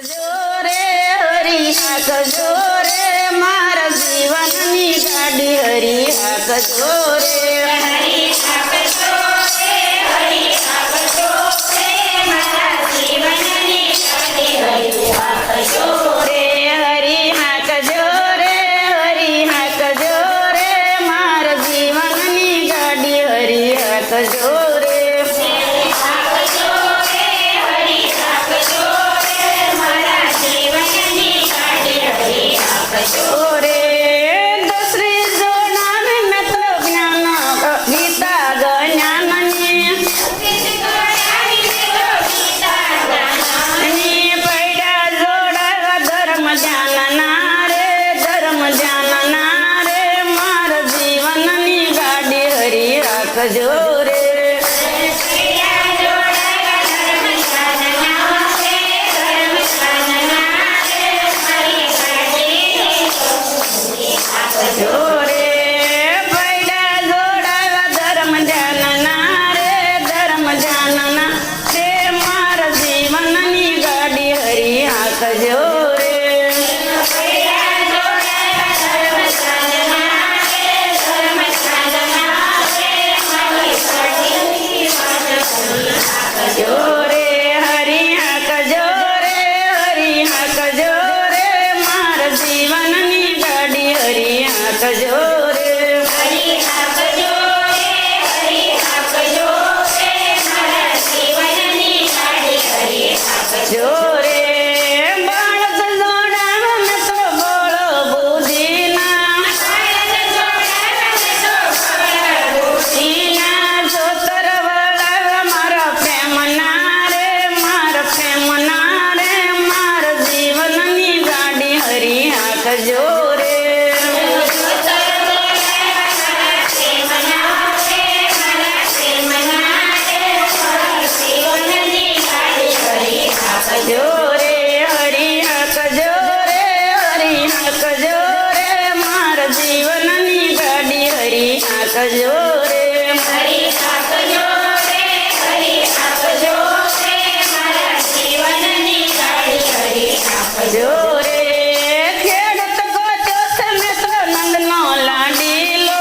જોરે હરી હાકજો રે મારા જીવનની ગાડી હરી હાકજો રે હરી હાકજો રે હરી હાકજો રે મારા જીવનની ગાડી હરી હાકજો રે હરી હાકજો રે હરી હાકજો રે મારા જીવનની ગાડી હરી હાકજો રે હરી હાકજો રે હરી હાકજો રે મારા જીવનની ગાડી હરી હાકજો રે દસરી જોડાવે મેં તો જ્ઞાન ગીતા જ્ઞાનની પૈડા જોડાવા ધર્મ ધ્યાનના રે મારા જીવનની ગાડી હરી હાકજો રે જોરે પૈડા જોડાવા ધર્મ ધ્યાનના રે મારા જીવનની ગાડી હરી હાકજો રે જોરે હરી હાકજો રે મારા જીવનની ગાડી હરી હાકજો રે હરી હાકજો રે હરી હાકજો રે મારા જીવનની ગાડી હરી હાકજો જોરે બાળક જોડાવ મેં તો બોળો બુદ્ધિના જોતર વળાવ મારા પ્રેમના રે મારા જીવનની ગાડી હરી હાકજો રે જોરે હરી હાકજો રે મારા જીવનની ગાડી હરી હાકજો રે હરી હાકજો રે હરી હાકજો રે મારા જીવનની ગાડી હરી હાકજો જોરે ખેડૂત ગોચો છે મેં તો નંદનો લાડીલો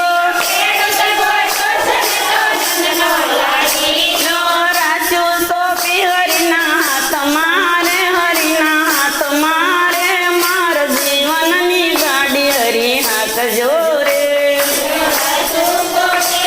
રાચો સોંપી હરીના હાથ મારે મારા જીવનની ગાડી હરી હાકજો રે હરી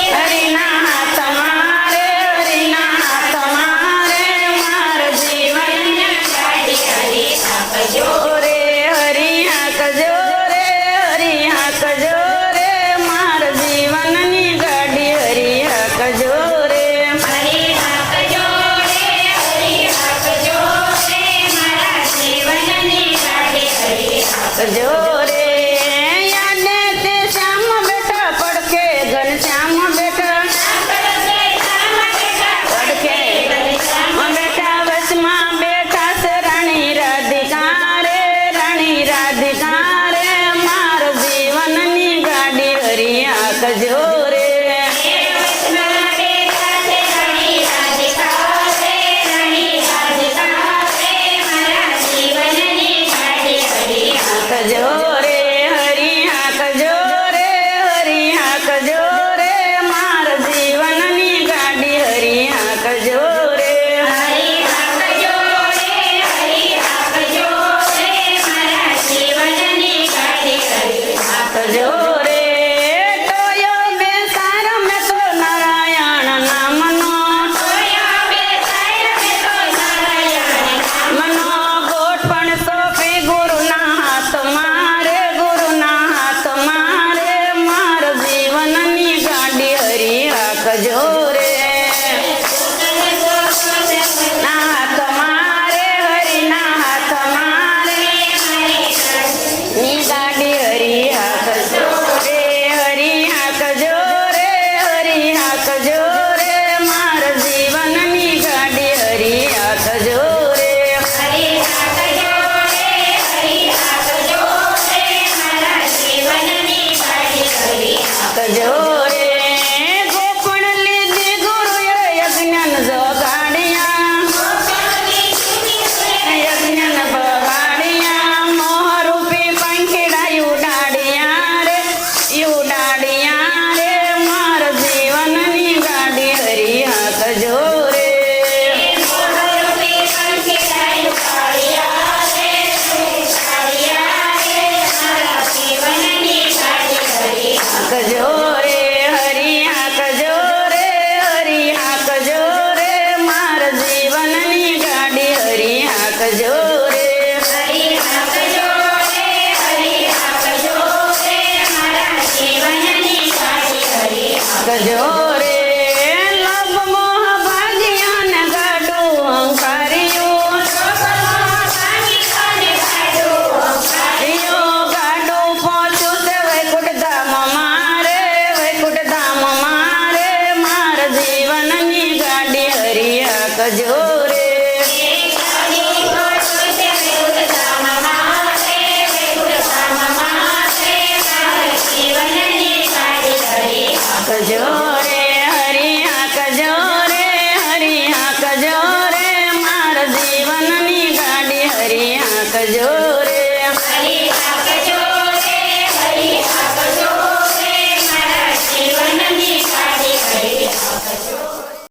હાંકજો રે હાંકજો રે હરી હાંકજો રે હરી હાંકજો રે મારા જીવનની ગાડી હરી હાંકજો